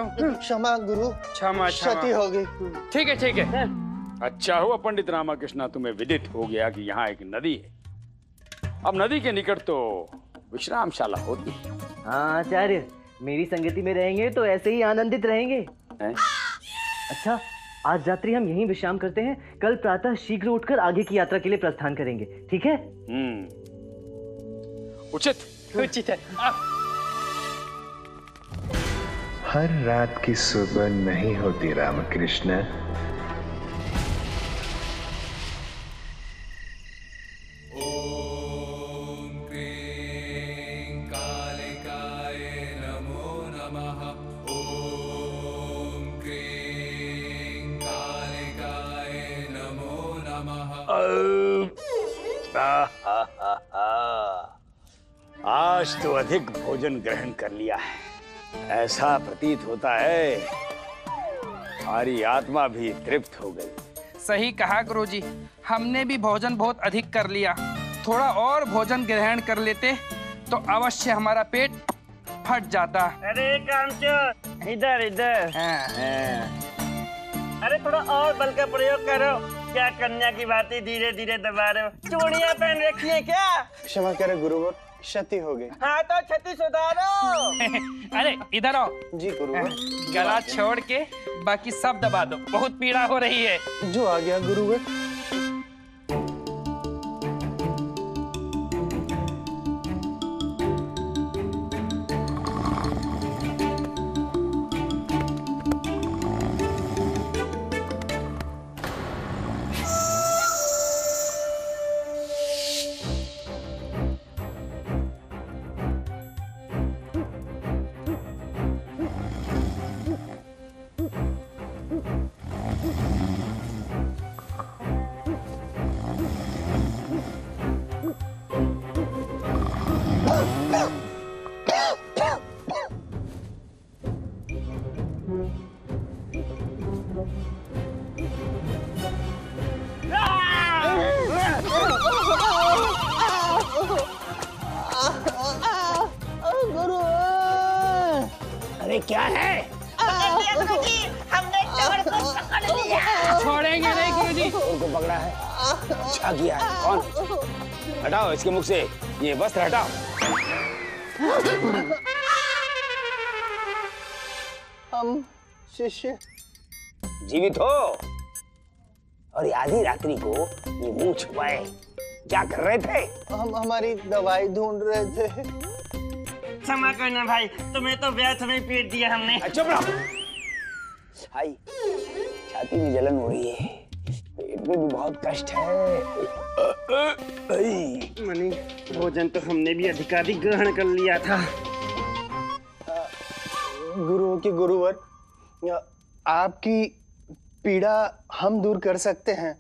हूँ। क्षमा गुरु, क्षमा क्षति हो गई। ठीक है ठीक है। अच्छा हुआ पंडित रामकृष्ण तुम्हें विदित हो गया कि यहाँ एक नदी है। अब नदी के निकट तो विश्रामशाला होती है। हाँ आचार्य, मेरी संगति में रहेंगे तो ऐसे ही आनंदित रहेंगे। अच्छा, आज रात्रि हम यहीं विश्राम करते हैं। कल प्रातः शीघ्र उठकर आगे की यात्रा के लिए प्रस्थान करेंगे, ठीक है? उचित उचित है। हर रात की सुबह नहीं होती रामकृष्ण। आज तो अधिक भोजन ग्रहण कर लिया है। ऐसा प्रतीत होता है हमारी आत्मा भी तृप्त हो गई। सही कहा गुरुजी, हमने भी भोजन बहुत अधिक कर लिया। थोड़ा और भोजन ग्रहण कर लेते तो अवश्य हमारा पेट फट जाता। अरे कामचोर, इधर इधर। अरे थोड़ा और बल का प्रयोग करो। क्या कन्या की बातें धीरे धीरे दबा रहे हो? चूड़ियां पहन रखी है क्या? क्षमा करे गुरुवर, क्षति हो गई। हाँ तो क्षति सुधारो। अरे इधर आओ। जी गुरुवर। गला छोड़ के बाकी सब दबा दो, बहुत पीड़ा हो रही है। जो आ गया गुरुवर। अरे क्या है? हमने चोर को पकड़ लिया। छोड़ेंगे नहीं गुरुजी। चोर को पकड़ा है? अच्छा किया है। कौन? हटाओ इसके मुख से ये वस्त्र हटाओ। हम शिष्य जीवित हो और आधी रात्रि को ये मुंह छुपाए क्या कर रहे थे? हम हमारी दवाई ढूंढ रहे थे। क्षमा करना भाई, तुम्हें तो व्यर्थ में पीट दिया हमने। चुप रहो। हाय, छाती में जलन हो रही है, पेट में भी बहुत कष्ट है। मनी, भोजन तो हमने भी अधिकाधिक ग्रहण कर लिया था। गुरुओं के गुरुवर, आपकी पीड़ा हम दूर कर सकते हैं।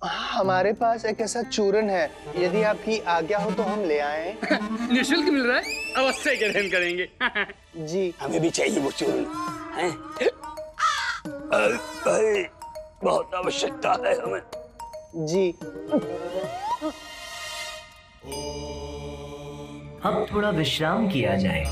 हमारे पास एक ऐसा चूर्ण है, यदि आपकी आज्ञा हो तो हम ले आए। निःशुल्क मिल रहा है, अवश्य ग्रहण करेंगे। जी हमें भी चाहिए वो चूर्ण। बहुत आवश्यकता है हमें। जी। अब थोड़ा विश्राम किया जाए।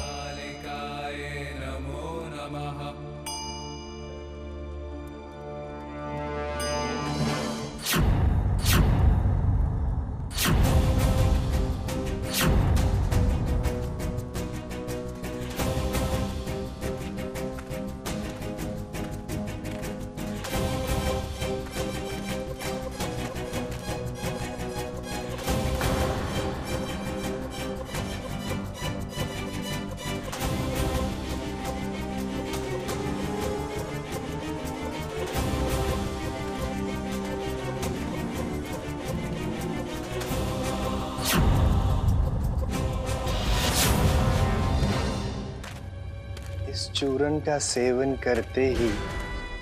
इस चूर्ण का सेवन करते ही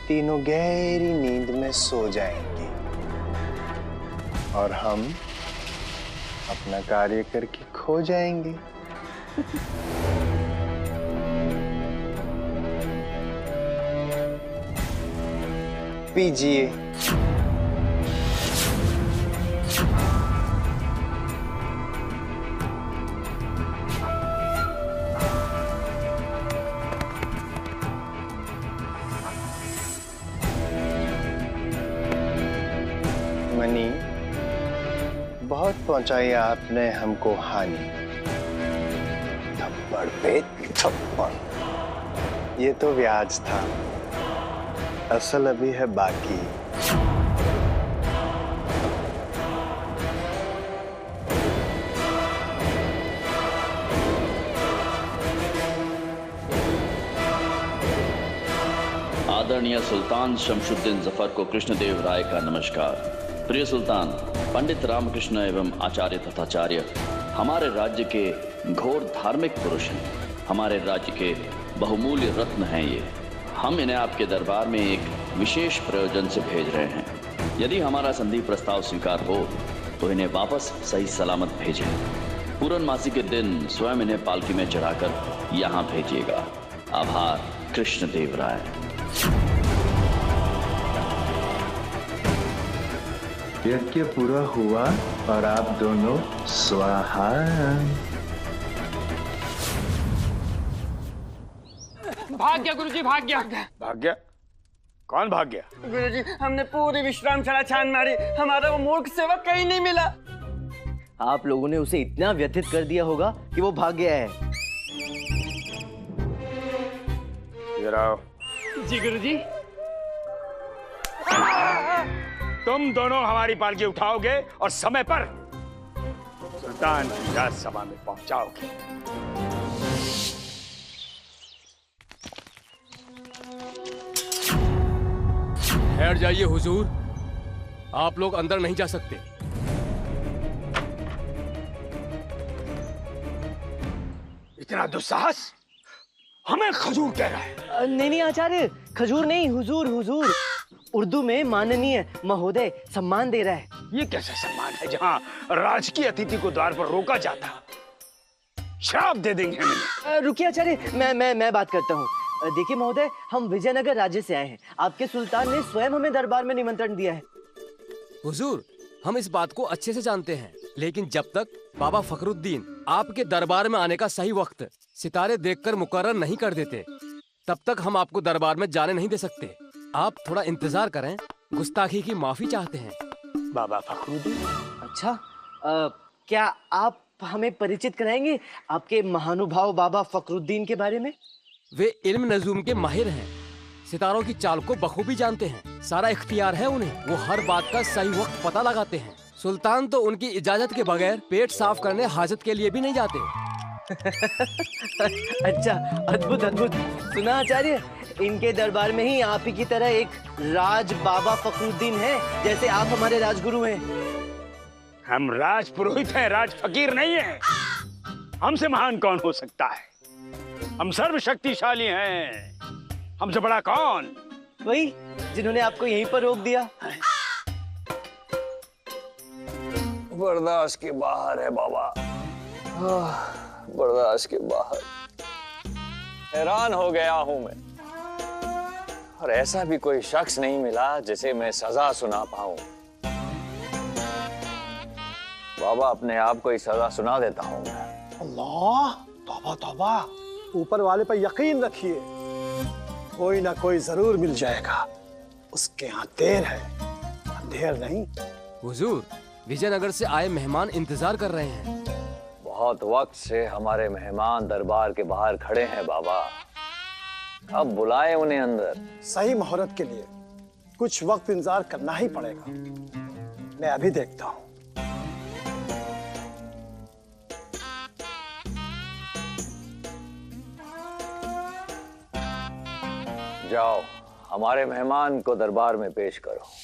तीनों गहरी नींद में सो जाएंगे और हम अपना कार्य करके खो जाएंगे। पीजिए। दुश्मनी, बहुत पहुंचाई आपने हमको हानि। थप्पड़ पे थप्पड़, ये तो ब्याज था, असल अभी है बाकी। आदरणीय सुल्तान शमशुद्दीन जफर को कृष्णदेव राय का नमस्कार। प्रिय सुल्तान, पंडित रामकृष्ण एवं आचार्य तथाचार्य हमारे राज्य के घोर धार्मिक पुरुष हैं। हमारे राज्य के बहुमूल्य रत्न हैं ये। हम इन्हें आपके दरबार में एक विशेष प्रयोजन से भेज रहे हैं। यदि हमारा संधि प्रस्ताव स्वीकार हो तो इन्हें वापस सही सलामत भेजें। पूर्णमासी के दिन स्वयं इन्हें पालकी में चढ़ाकर यहाँ भेजिएगा। आभार, कृष्णदेव राय। यज्ञ पूरा हुआ और आप दोनों स्वाहा। भाग गया गुरुजी, भाग गया। भाग गया? कौन भाग गया? गुरुजी, हमने पूरी विश्रामशाला छान मारी, हमारा वो मूर्ख सेवक कहीं नहीं मिला। आप लोगों ने उसे इतना व्यथित कर दिया होगा कि वो भाग गया है। इधर आओ। जी गुरुजी। तुम दोनों हमारी पालकी उठाओगे और समय पर सुल्तान की राजसभा में पहुंचाओगे। ठहर जाइए हुजूर, आप लोग अंदर नहीं जा सकते। इतना दुस्साहस? हमें खजूर कह रहा है? नहीं आचार्य, खजूर नहीं, हुजूर हुजूर। उर्दू में माननीय महोदय सम्मान दे रहा है। ये कैसा सम्मान है जहाँ राजकीय अतिथि को द्वार पर रोका जाता? श्राप दे देंगे हमें। रुकिए आचार्य, मैं बात करता हूँ। देखिए महोदय, हम विजयनगर राज्य से आए हैं। आपके सुल्तान ने स्वयं हमें दरबार में निमंत्रण दिया है। हुजूर, हम इस बात को अच्छे से जानते हैं, लेकिन जब तक बाबा फखरुद्दीन आपके दरबार में आने का सही वक्त सितारे देखकर मुकर्रर नहीं कर देते, तब तक हम आपको दरबार में जाने नहीं दे सकते। आप थोड़ा इंतजार करें, गुस्ताखी की माफी चाहते हैं। बाबा फखरुद्दीन? अच्छा, क्या आप हमें परिचित कराएंगे आपके महानुभाव बाबा फखरुद्दीन के बारे में? वे इल्म नजूम के माहिर हैं, सितारों की चाल को बखूबी जानते हैं, सारा इख्तियार है उन्हें। वो हर बात का सही वक्त पता लगाते हैं। सुल्तान तो उनकी इजाजत के बगैर पेट साफ करने हाजत के लिए भी नहीं जाते। अच्छा, अद्भुत अद्भुत। सुना आचार्य, इनके दरबार में ही आप ही की तरह एक राज बाबा फखरुद्दीन है, जैसे आप हमारे राजगुरु हैं। हम राज पुरोहित हैं, राज फकीर नहीं हैं। हमसे महान कौन हो सकता है? हम सर्वशक्तिशाली हैं। हमसे बड़ा कौन? वही जिन्होंने आपको यहीं पर रोक दिया। बर्दाश्त के बाहर है बाबा, बर्दाश्त के बाहर। हैरान हो गया हूं मैं, और ऐसा भी कोई शख्स नहीं मिला जिसे मैं सजा सुना पाऊं। बाबा, अपने आप को ही सजा सुना देता हूं मैं। अल्लाह, तौबा तौबा। ऊपर वाले पर यकीन रखिए, कोई ना कोई जरूर मिल जाएगा। उसके यहाँ देर है, अंधेर नहीं। हुजूर, विजयनगर से आए मेहमान इंतजार कर रहे हैं। बहुत वक्त से हमारे मेहमान दरबार के बाहर खड़े हैं बाबा, अब बुलाए उन्हें अंदर। सही मुहूर्त के लिए कुछ वक्त इंतजार करना ही पड़ेगा। मैं अभी देखता हूँ। जाओ, हमारे मेहमान को दरबार में पेश करो।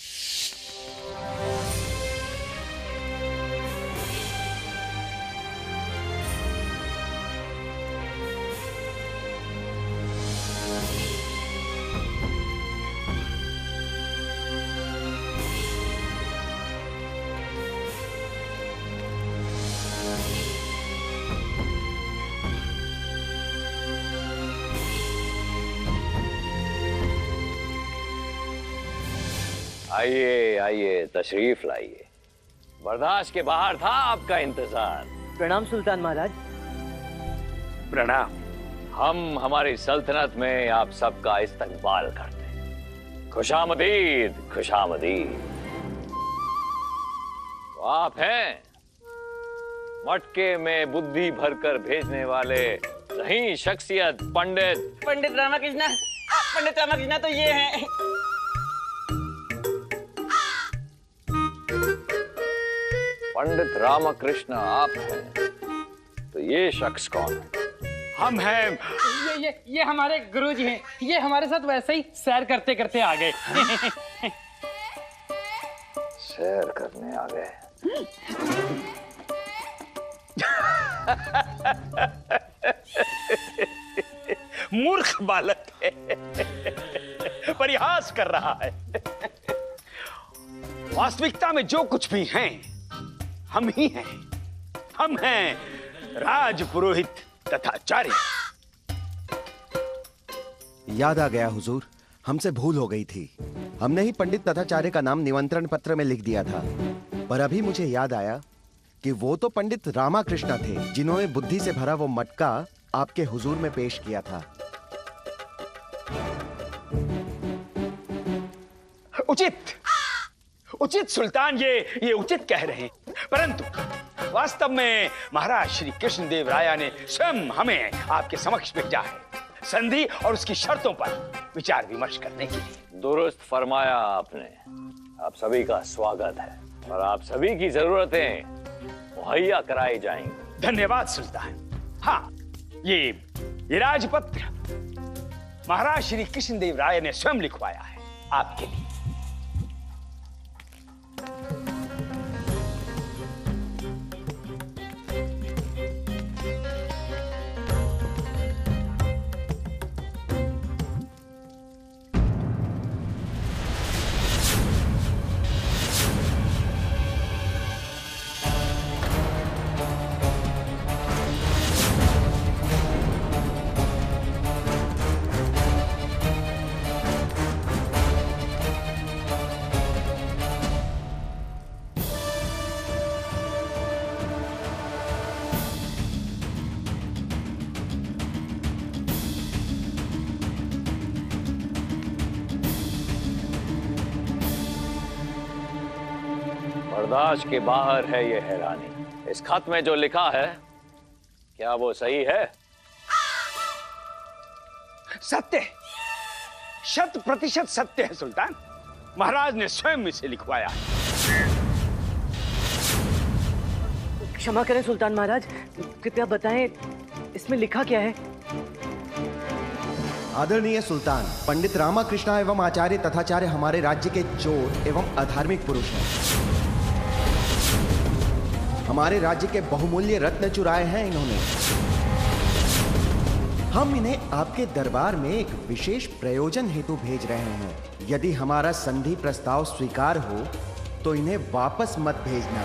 आइए आइए, तशरीफ लाइए। बर्दाश्त के बाहर था आपका इंतजार। प्रणाम सुल्तान महाराज। प्रणाम। हम हमारी सल्तनत में आप सबका इस्तकबाल करते हैं। खुशामदीद, खुशामदीद। आप हैं मटके में बुद्धि भरकर भेजने वाले रही शख्सियत पंडित रामकृष्ण। पंडित रामकृष्ण तो ये हैं। पंडित रामकृष्ण आप हैं तो ये शख्स कौन है? हम हैं ये हमारे गुरुजी हैं। ये हमारे साथ वैसे ही सैर करते करते आ गए। सैर करने आ गए। मूर्ख बालक है, परिहास कर रहा है। वास्तविकता में जो कुछ भी हैं हम ही हैं। हम हैं राजपुरोहित तथा आचार्य। याद आ गया हुजूर, हमसे भूल हो गई थी। हमने ही पंडित तथाचार्य का नाम निमंत्रण पत्र में लिख दिया था, पर अभी मुझे याद आया कि वो तो पंडित रामकृष्ण थे जिन्होंने बुद्धि से भरा वो मटका आपके हुजूर में पेश किया था। उचित सुल्तान, ये उचित कह रहे हैं, परंतु वास्तव में महाराज श्री कृष्णदेव राय ने स्वयं हमें आपके समक्ष भेजा है, संधि और उसकी शर्तों पर विचार विमर्श करने के लिए। दुरुस्त फरमाया आपने। आप सभी का स्वागत है और आप सभी की जरूरतें मुहैया कराई जाएंगी। धन्यवाद सुल्तान। हाँ, ये राजपत्र महाराज श्री कृष्णदेव राय ने स्वयं लिखवाया है आपके लिए। बर्दाश्त के बाहर है ये हैरानी। इस खत में जो लिखा है क्या वो सही है? सत्य, 100% सत्य है सुल्तान। महाराज ने स्वयं इसे लिखवाया। क्षमा करें सुल्तान महाराज, कृपया बताएं इसमें लिखा क्या है? आदरणीय सुल्तान, पंडित रामकृष्ण एवं आचार्य तथाचार्य हमारे राज्य के चोर एवं अधार्मिक पुरुष हैं। हमारे राज्य के बहुमूल्य रत्न चुराए हैं इन्होंने। हम इन्हें आपके दरबार में एक विशेष प्रयोजन हेतु भेज रहे हैं। यदि हमारा संधि प्रस्ताव स्वीकार हो तो इन्हें वापस मत भेजना।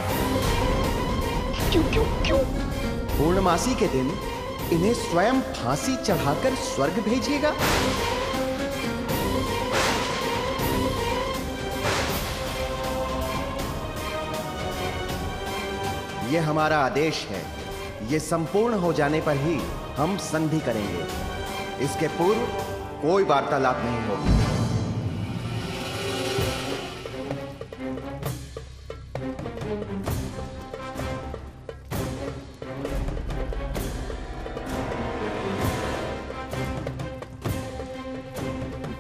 क्यों? पूर्णमासी के दिन इन्हें स्वयं फांसी चढ़ाकर स्वर्ग भेजिएगा। ये हमारा आदेश है। ये संपूर्ण हो जाने पर ही हम संधि करेंगे। इसके पूर्व कोई वार्तालाप नहीं होगी।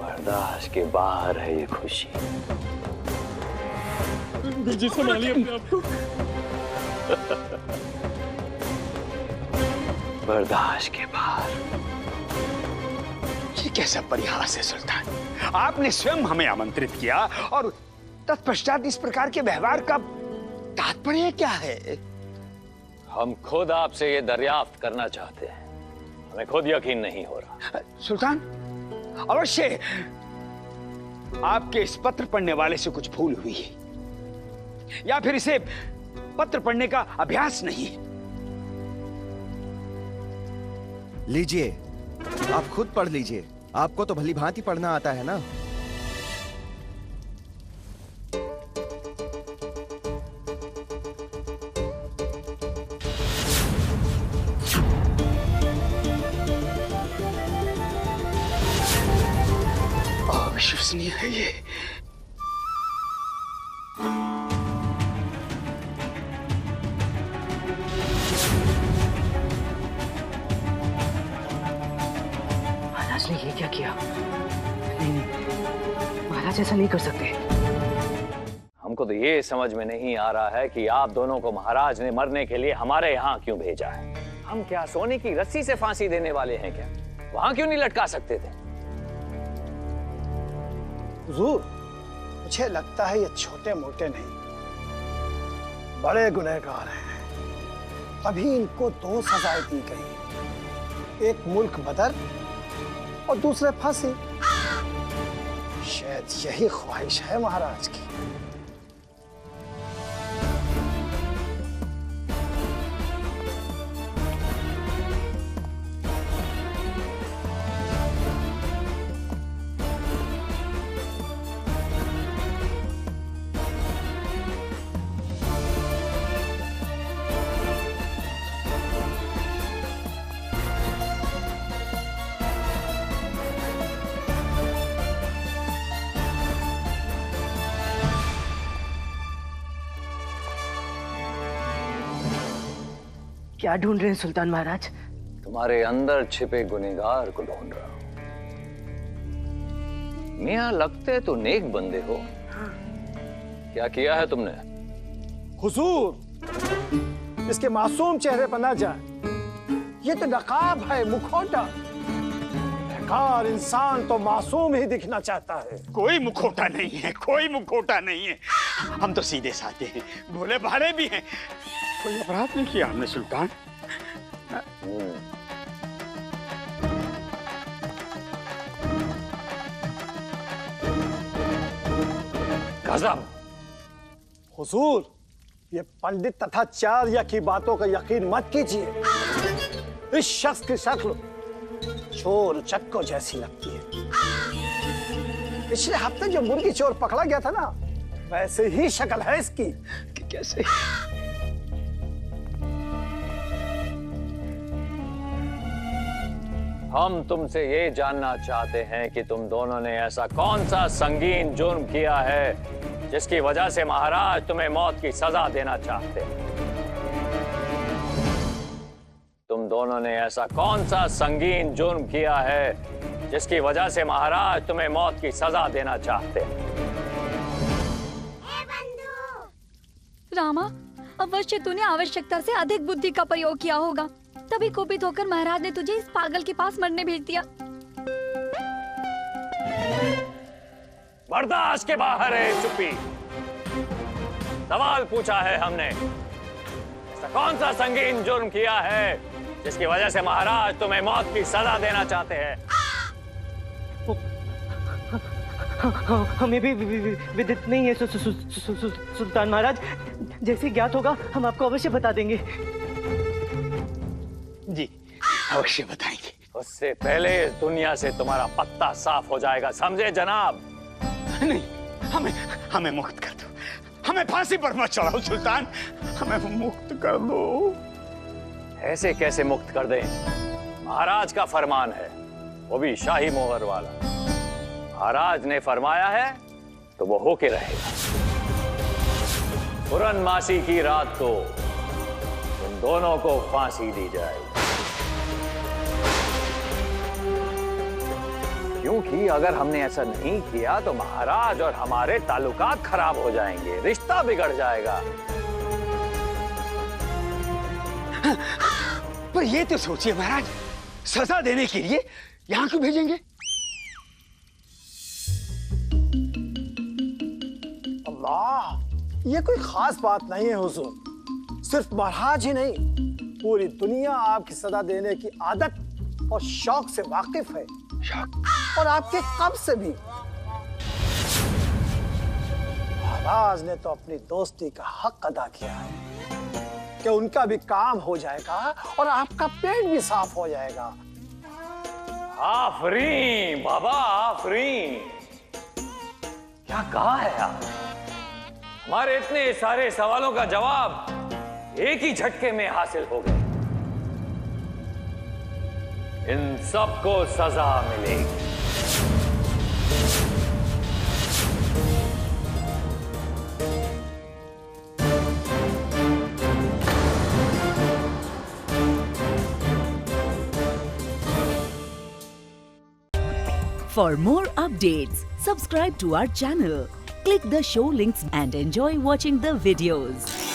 बर्दाश्त के बाहर है ये खुशी। जी संभालिए अपने आप को। बर्दाश्त के बाहर। ये कैसा परिहास है सुल्तान? आपने स्वयं हमें आमंत्रित किया और तत्पश्चात इस प्रकार के व्यवहार का तात्पर्य क्या है? हम खुद आपसे ये दरियाफ्त करना चाहते हैं। हमें खुद यकीन नहीं हो रहा। सुल्तान, अवश्य आपके इस पत्र पढ़ने वाले से कुछ भूल हुई है, या फिर इसे पत्र पढ़ने का अभ्यास नहीं है। लीजिए, आप खुद पढ़ लीजिए। आपको तो भली भांति पढ़ना आता है ना। अविश्वसनीय है ये। किया। नहीं नहीं, महाराज ऐसा नहीं कर सकते। हमको तो ये समझ में नहीं आ रहा है कि आप दोनों को महाराज ने मरने के लिए हमारे यहाँ क्यों भेजा है। हम क्या सोने की रस्सी से फांसी देने वाले हैं क्या? वहां क्यों नहीं लटका सकते थे? हुजूर, मुझे लगता है ये छोटे मोटे नहीं, बड़े गुनहगार हैं। अभी इनको 2 सजाएं दी गई, एक मुल्क बदर और दूसरे फांसी। शायद यही ख्वाहिश है महाराज की। क्या ढूंढ रहे हैं सुल्तान महाराज? तुम्हारे अंदर छिपे गुनहगार को ढूंढ रहा हूं। मियां, लगते तो नेक बंदे हो। क्या किया है तुमने? हुजूर, इसके मासूम चेहरे पर ना जाए। ये तो नकाब है, मुखौटा। बेकार इंसान तो मासूम ही दिखना चाहता है। कोई मुखौटा नहीं है, कोई मुखौटा नहीं है। हम तो सीधे साधे हैं, भोले भाले भी हैं। कोई अपराध नहीं किया हमने सुल्तान। गजब। हुजूर, ये पंडित तथाचार्य की बातों का यकीन मत कीजिए। इस शख्स की शक्ल चोर चक्को जैसी लगती है। पिछले हफ्ते जो मुर्गी चोर पकड़ा गया था ना, वैसे ही शक्ल है इसकी। कैसे? हम तुमसे ये जानना चाहते हैं कि तुम दोनों ने ऐसा कौन सा संगीन जुर्म किया है जिसकी वजह से महाराज तुम्हें मौत की सजा देना चाहते हैं। तुम दोनों ने ऐसा कौन सा संगीन जुर्म किया है जिसकी वजह से महाराज तुम्हें मौत की सजा देना चाहते हैं। रामा, अवश्य तूने आवश्यकता से अधिक बुद्धि का प्रयोग किया होगा, तभी कुपित होकर महाराज ने तुझे इस पागल के पास मरने भेज दिया। बर्दाश्त के बाहर है चुप्पी। सवाल पूछा है हमने, ऐसा कौन सा संगीन जुर्म किया है जिसकी वजह से महाराज तुम्हें मौत की सजा देना चाहते हैं। हमें भी विदित नहीं है सुल्तान महाराज। जैसे ज्ञात होगा हम आपको अवश्य बता देंगे। जी, अवश्य बताएंगे। उससे पहले इस दुनिया से तुम्हारा पत्ता साफ हो जाएगा, समझे जनाब? नहीं, हमें मुक्त कर दो। हमें फांसी पर मत चढ़ाओ सुल्तान, हमें मुक्त कर दो। ऐसे कैसे मुक्त कर दें? महाराज का फरमान है, वो भी शाही मोहर वाला। महाराज ने फरमाया है तो वो होके रहेगा। पूर्णमासी की रात को इन दोनों को फांसी दी जाएगी, क्योंकि अगर हमने ऐसा नहीं किया तो महाराज और हमारे ताल्लुकात खराब हो जाएंगे, रिश्ता बिगड़ जाएगा। पर ये तो सोचिए महाराज, सजा देने के लिए यहाँ क्यों भेजेंगे? अल्लाह, ये कोई खास बात नहीं है हुजूर। सिर्फ महाराज ही नहीं, पूरी दुनिया आपकी सजा देने की आदत और शौक से वाकिफ है। शौक? और आपके कब से भी। महाराज ने तो अपनी दोस्ती का हक अदा किया है कि उनका भी काम हो जाएगा और आपका पेट भी साफ हो जाएगा। आफरीन बाबा, आफरीन। क्या कहा है आप? हमारे इतने सारे सवालों का जवाब एक ही झटके में हासिल हो गए। इन सबको सजा मिलेगी। For more updates, subscribe to our channel, click the show links and enjoy watching the videos.